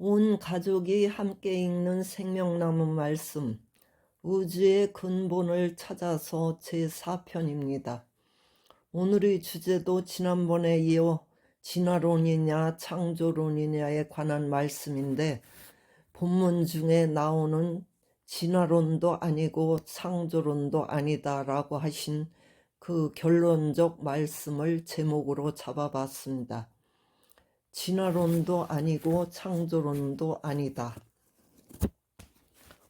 온 가족이 함께 읽는 생명나무 말씀, 우주의 근본을 찾아서 제4편입니다. 오늘의 주제도 지난번에 이어 진화론이냐 창조론이냐에 관한 말씀인데, 본문 중에 나오는 진화론도 아니고 창조론도 아니다라고 하신 그 결론적 말씀을 제목으로 잡아봤습니다. 진화론도 아니고 창조론도 아니다.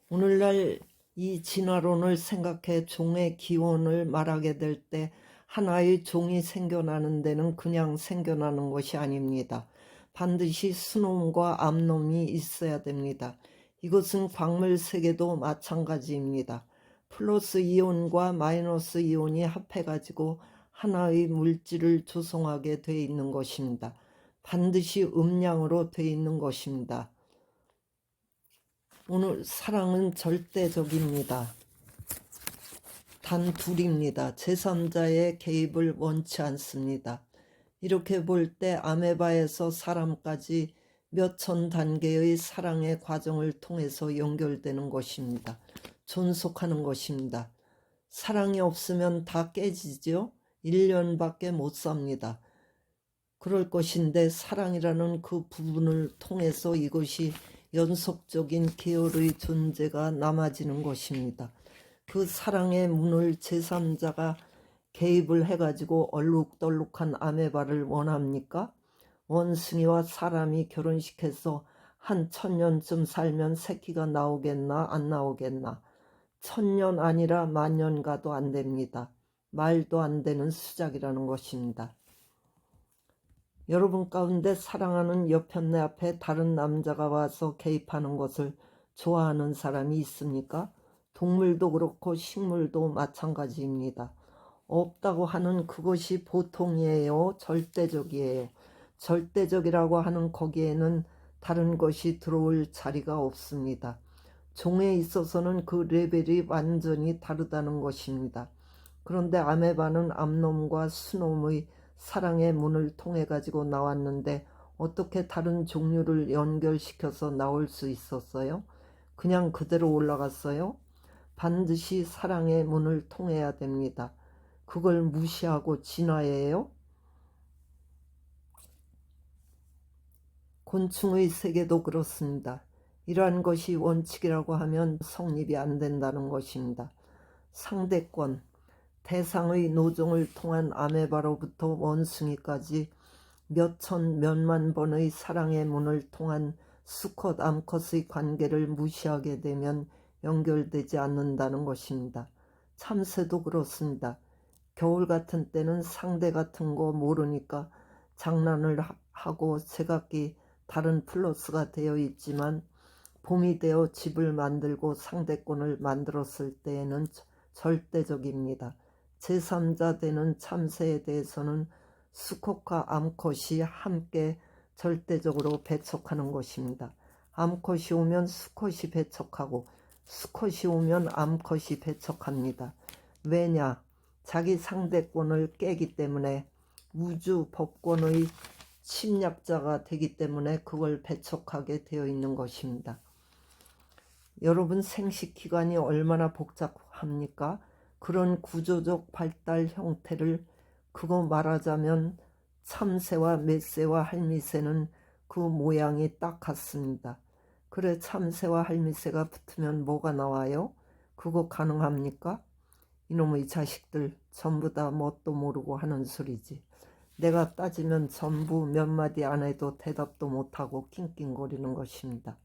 오늘날 이 진화론을 생각해 종의 기원을 말하게 될 때 하나의 종이 생겨나는 데는 그냥 생겨나는 것이 아닙니다. 반드시 수놈과 암놈이 있어야 됩니다. 이것은 광물 세계도 마찬가지입니다. 플러스 이온과 마이너스 이온이 합해가지고 하나의 물질을 조성하게 되어 있는 것입니다. 반드시 음량으로 되어 있는 것입니다. 오늘 사랑은 절대적입니다. 단 둘입니다. 제3자의 개입을 원치 않습니다. 이렇게 볼 때 아메바에서 사람까지 몇천 단계의 사랑의 과정을 통해서 연결되는 것입니다. 존속하는 것입니다. 사랑이 없으면 다 깨지죠. 1년밖에 못 삽니다. 그럴 것인데 사랑이라는 그 부분을 통해서 이것이 연속적인 계열의 존재가 남아지는 것입니다. 그 사랑의 문을 제3자가 개입을 해가지고 얼룩덜룩한 아메바를 원합니까? 원숭이와 사람이 결혼식해서 한 1000년쯤 살면 새끼가 나오겠나 안 나오겠나? 1000년 아니라 만년 가도 안 됩니다. 말도 안 되는 수작이라는 것입니다. 여러분 가운데 사랑하는 옆편 내 앞에 다른 남자가 와서 개입하는 것을 좋아하는 사람이 있습니까? 동물도 그렇고 식물도 마찬가지입니다. 없다고 하는 그것이 보통이에요? 절대적이에요? 절대적이라고 하는 거기에는 다른 것이 들어올 자리가 없습니다. 종에 있어서는 그 레벨이 완전히 다르다는 것입니다. 그런데 아메바는 암놈과 수놈의 사랑의 문을 통해 가지고 나왔는데 어떻게 다른 종류를 연결시켜서 나올 수 있었어요? 그냥 그대로 올라갔어요? 반드시 사랑의 문을 통해야 됩니다. 그걸 무시하고 진화해요? 곤충의 세계도 그렇습니다. 이러한 것이 원칙이라고 하면 성립이 안 된다는 것입니다. 상대권, 대상의 노종을 통한 아메바로부터 원숭이까지 몇천 몇만 번의 사랑의 문을 통한 수컷 암컷의 관계를 무시하게 되면 연결되지 않는다는 것입니다. 참새도 그렇습니다. 겨울 같은 때는 상대 같은 거 모르니까 장난을 하고 제각기 다른 플러스가 되어 있지만 봄이 되어 집을 만들고 상대권을 만들었을 때에는 절대적입니다. 제3자 되는 참새에 대해서는 수컷과 암컷이 함께 절대적으로 배척하는 것입니다. 암컷이 오면 수컷이 배척하고 수컷이 오면 암컷이 배척합니다. 왜냐? 자기 상대권을 깨기 때문에 우주 법권의 침략자가 되기 때문에 그걸 배척하게 되어 있는 것입니다. 여러분 생식기관이 얼마나 복잡합니까? 그런 구조적 발달 형태를 그거 말하자면 참새와 멧새와 할미새는 그 모양이 딱 같습니다. 그래 참새와 할미새가 붙으면 뭐가 나와요? 그거 가능합니까? 이놈의 자식들 전부 다 뭣도 모르고 하는 소리지. 내가 따지면 전부 몇 마디 안 해도 대답도 못하고 낑낑거리는 것입니다.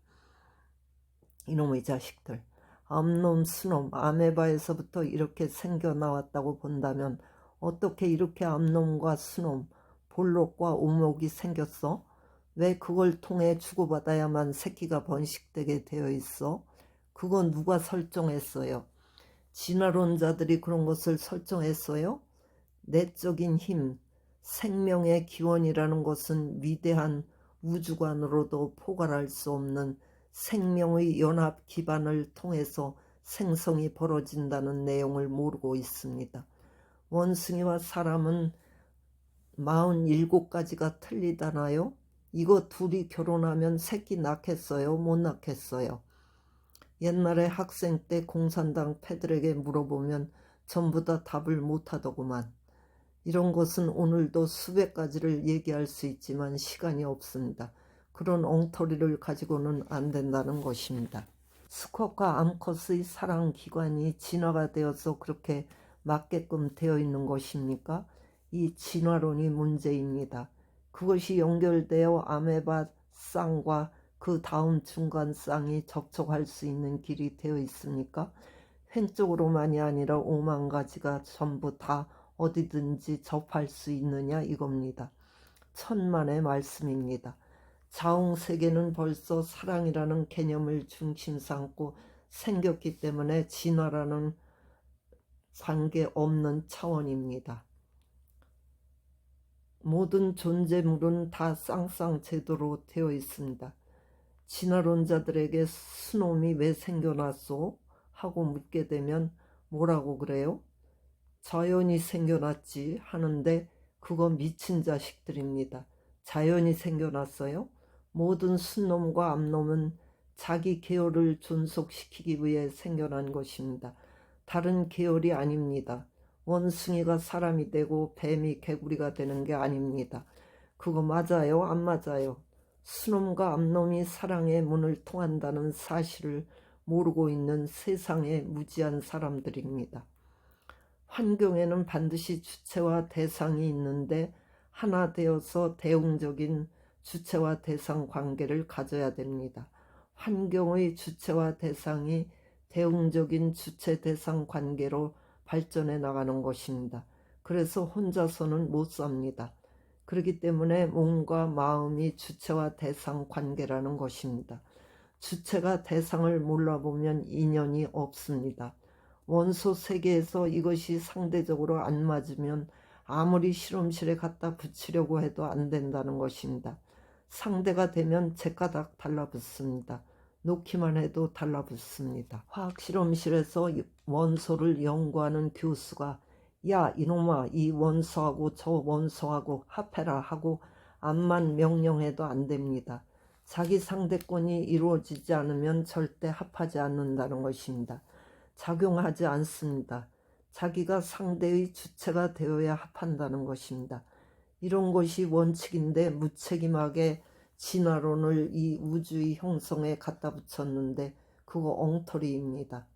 이놈의 자식들. 암놈 수놈 아메바에서부터 이렇게 생겨나왔다고 본다면 어떻게 이렇게 암놈과 수놈 볼록과 오목이 생겼어? 왜 그걸 통해 주고받아야만 새끼가 번식되게 되어 있어? 그건 누가 설정했어요? 진화론자들이 그런 것을 설정했어요? 내적인 힘, 생명의 기원이라는 것은 위대한 우주관으로도 포괄할 수 없는 생명의 연합 기반을 통해서 생성이 벌어진다는 내용을 모르고 있습니다. 원숭이와 사람은 47가지가 틀리다나요? 이거 둘이 결혼하면 새끼 낳겠어요? 못 낳겠어요? 옛날에 학생 때 공산당 패들에게 물어보면 전부 다 답을 못하더구만. 이런 것은 오늘도 수백 가지를 얘기할 수 있지만 시간이 없습니다. 그런 엉터리를 가지고는 안 된다는 것입니다. 수컷과 암컷의 사랑 기관이 진화가 되어서 그렇게 맞게끔 되어 있는 것입니까? 이 진화론이 문제입니다. 그것이 연결되어 아메바 쌍과 그 다음 중간 쌍이 접촉할 수 있는 길이 되어 있습니까? 왼쪽으로만이 아니라 5만 가지가 전부 다 어디든지 접할 수 있느냐 이겁니다. 천만의 말씀입니다. 자웅세계는 벌써 사랑이라는 개념을 중심 삼고 생겼기 때문에 진화라는 관계없는 차원입니다. 모든 존재물은 다 쌍쌍제도로 되어 있습니다. 진화론자들에게 수놈이 왜 생겨났소? 하고 묻게 되면 뭐라고 그래요? 자연이 생겨났지 하는데 그거 미친 자식들입니다. 자연이 생겨났어요? 모든 순놈과 암놈은 자기 계열을 존속시키기 위해 생겨난 것입니다. 다른 계열이 아닙니다. 원숭이가 사람이 되고 뱀이 개구리가 되는 게 아닙니다. 그거 맞아요? 안 맞아요? 순놈과 암놈이 사랑의 문을 통한다는 사실을 모르고 있는 세상의 무지한 사람들입니다. 환경에는 반드시 주체와 대상이 있는데 하나 되어서 대응적인 주체와 대상 관계를 가져야 됩니다. 환경의 주체와 대상이 대응적인 주체 대상 관계로 발전해 나가는 것입니다. 그래서 혼자서는 못 삽니다. 그렇기 때문에 몸과 마음이 주체와 대상 관계라는 것입니다. 주체가 대상을 몰라보면 인연이 없습니다. 원소 세계에서 이것이 상대적으로 안 맞으면 아무리 실험실에 갖다 붙이려고 해도 안 된다는 것입니다. 상대가 되면 제가닥 달라붙습니다. 놓기만 해도 달라붙습니다. 화학실험실에서 원소를 연구하는 교수가 야 이놈아 이 원소하고 저 원소하고 합해라 하고 암만 명령해도 안 됩니다. 자기 상대권이 이루어지지 않으면 절대 합하지 않는다는 것입니다. 작용하지 않습니다. 자기가 상대의 주체가 되어야 합한다는 것입니다. 이런 것이 원칙인데 무책임하게 진화론을 이 우주의 형성에 갖다 붙였는데 그거 엉터리입니다.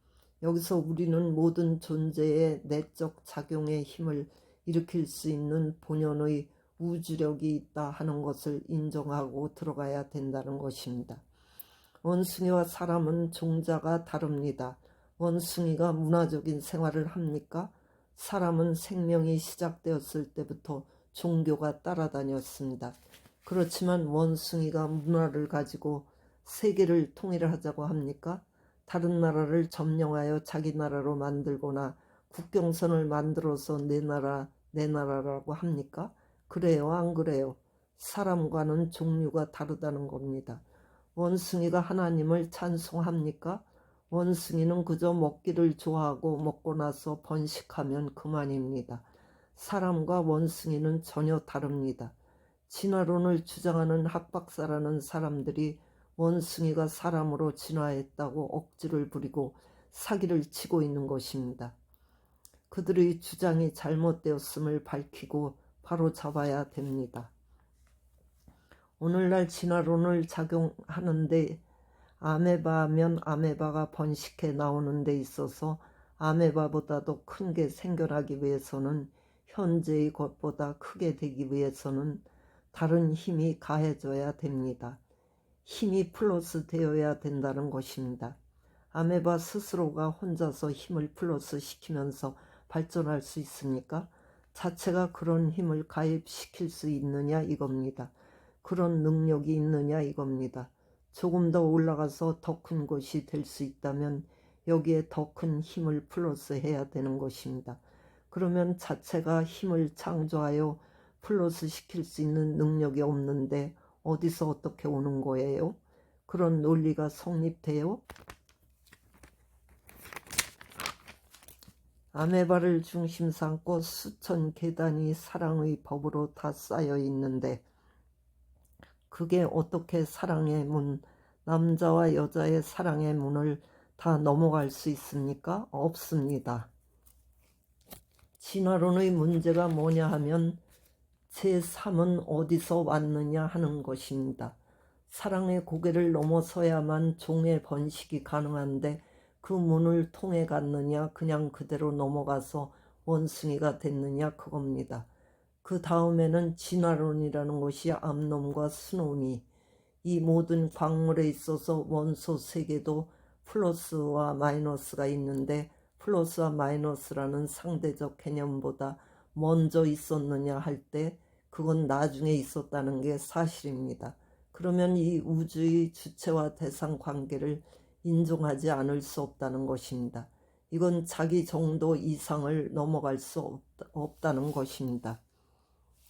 여기서 우리는 모든 존재의 내적 작용의 힘을 일으킬 수 있는 본연의 우주력이 있다 하는 것을 인정하고 들어가야 된다는 것입니다. 원숭이와 사람은 종자가 다릅니다. 원숭이가 문화적인 생활을 합니까? 사람은 생명이 시작되었을 때부터 종교가 따라다녔습니다. 그렇지만 원숭이가 문화를 가지고 세계를 통일하자고 합니까? 다른 나라를 점령하여 자기 나라로 만들거나 국경선을 만들어서 내 나라, 내 나라라고 합니까? 그래요, 안 그래요? 사람과는 종류가 다르다는 겁니다. 원숭이가 하나님을 찬송합니까? 원숭이는 그저 먹기를 좋아하고 먹고 나서 번식하면 그만입니다. 사람과 원숭이는 전혀 다릅니다. 진화론을 주장하는 학박사라는 사람들이 원숭이가 사람으로 진화했다고 억지를 부리고 사기를 치고 있는 것입니다. 그들의 주장이 잘못되었음을 밝히고 바로 잡아야 됩니다. 오늘날 진화론을 작용하는데 아메바면 아메바가 번식해 나오는 데 있어서 아메바보다도 큰 게 생겨나기 위해서는 현재의 것보다 크게 되기 위해서는 다른 힘이 가해져야 됩니다. 힘이 플러스 되어야 된다는 것입니다. 아메바 스스로가 혼자서 힘을 플러스 시키면서 발전할 수 있습니까? 자체가 그런 힘을 가입시킬 수 있느냐 이겁니다. 그런 능력이 있느냐 이겁니다. 조금 더 올라가서 더 큰 것이 될 수 있다면 여기에 더 큰 힘을 플러스 해야 되는 것입니다. 그러면 자체가 힘을 창조하여 플러스 시킬 수 있는 능력이 없는데 어디서 어떻게 오는 거예요? 그런 논리가 성립돼요? 아메바를 중심 삼고 수천 계단이 사랑의 법으로 다 쌓여 있는데 그게 어떻게 사랑의 문, 남자와 여자의 사랑의 문을 다 넘어갈 수 있습니까? 없습니다. 진화론의 문제가 뭐냐 하면 제3은 어디서 왔느냐 하는 것입니다. 사랑의 고개를 넘어서야만 종의 번식이 가능한데 그 문을 통해 갔느냐 그냥 그대로 넘어가서 원숭이가 됐느냐 그겁니다. 그 다음에는 진화론이라는 것이 암놈과 수놈이 이 모든 광물에 있어서 원소 세계도 플러스와 마이너스가 있는데 플러스와 마이너스라는 상대적 개념보다 먼저 있었느냐 할 때 그건 나중에 있었다는 게 사실입니다. 그러면 이 우주의 주체와 대상 관계를 인정하지 않을 수 없다는 것입니다. 이건 자기 정도 이상을 넘어갈 수 없다는 것입니다.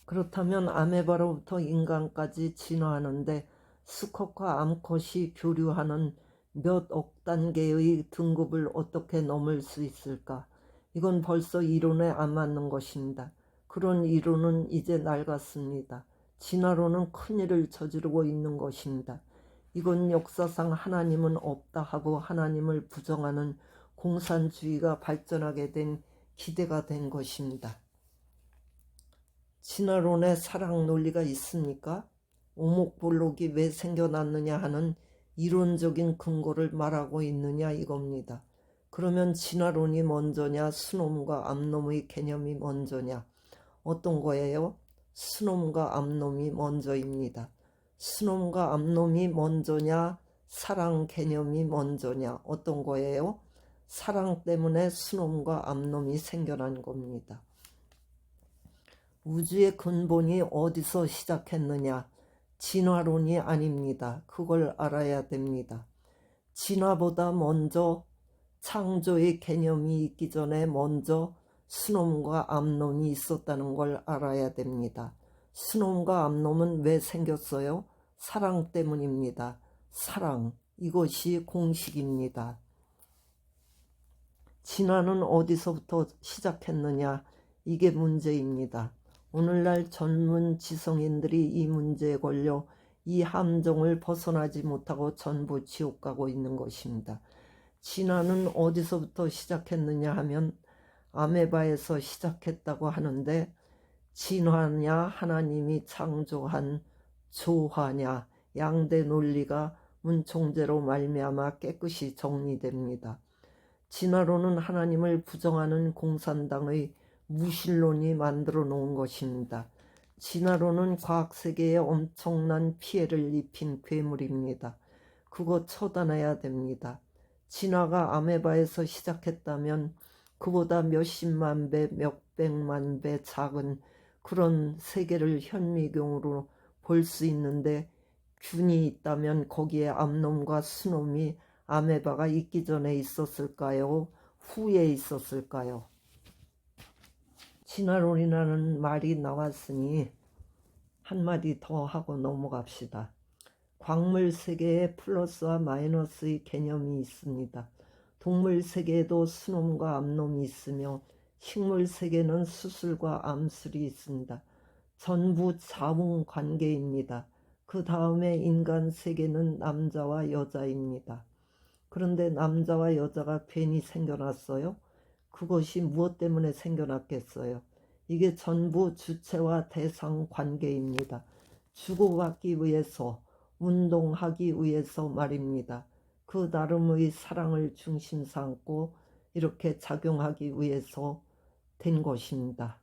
그렇다면 아메바로부터 인간까지 진화하는데 수컷과 암컷이 교류하는 몇 억 단계의 등급을 어떻게 넘을 수 있을까? 이건 벌써 이론에 안 맞는 것입니다. 그런 이론은 이제 낡았습니다. 진화론은 큰일을 저지르고 있는 것입니다. 이건 역사상 하나님은 없다 하고 하나님을 부정하는 공산주의가 발전하게 된 기대가 된 것입니다. 진화론에 사랑 논리가 있습니까? 오목볼록이 왜 생겨났느냐 하는 이론적인 근거를 말하고 있느냐 이겁니다. 그러면 진화론이 먼저냐 수놈과 암놈의 개념이 먼저냐? 어떤 거예요? 수놈과 암놈이 먼저입니다. 수놈과 암놈이 먼저냐 사랑 개념이 먼저냐? 어떤 거예요? 사랑 때문에 수놈과 암놈이 생겨난 겁니다. 우주의 근본이 어디서 시작했느냐? 진화론이 아닙니다. 그걸 알아야 됩니다. 진화보다 먼저 창조의 개념이 있기 전에 먼저 수놈과 암놈이 있었다는 걸 알아야 됩니다. 수놈과 암놈은 왜 생겼어요? 사랑 때문입니다. 사랑, 이것이 공식입니다. 진화는 어디서부터 시작했느냐? 이게 문제입니다. 오늘날 젊은 지성인들이 이 문제에 걸려 이 함정을 벗어나지 못하고 전부 지옥 가고 있는 것입니다. 진화는 어디서부터 시작했느냐 하면 아메바에서 시작했다고 하는데 진화냐 하나님이 창조한 조화냐 양대 논리가 문총재로 말미암아 깨끗이 정리됩니다. 진화론은 하나님을 부정하는 공산당의 무신론이 만들어 놓은 것입니다. 진화론은 과학세계에 엄청난 피해를 입힌 괴물입니다. 그거 처단해야 됩니다. 진화가 아메바에서 시작했다면 그보다 몇십만 배, 몇백만 배 작은 그런 세계를 현미경으로 볼 수 있는데 균이 있다면 거기에 암놈과 수놈이 아메바가 있기 전에 있었을까요? 후에 있었을까요? 진화론이라는 말이 나왔으니 한마디 더 하고 넘어갑시다. 광물 세계에 플러스와 마이너스의 개념이 있습니다. 동물 세계에도 수놈과 암놈이 있으며 식물 세계는 수술과 암술이 있습니다. 전부 자웅 관계입니다. 그 다음에 인간 세계는 남자와 여자입니다. 그런데 남자와 여자가 괜히 생겨났어요? 그것이 무엇 때문에 생겨났겠어요? 이게 전부 주체와 대상 관계입니다. 주고받기 위해서, 운동하기 위해서 말입니다. 그 나름의 사랑을 중심 삼고 이렇게 작용하기 위해서 된 것입니다.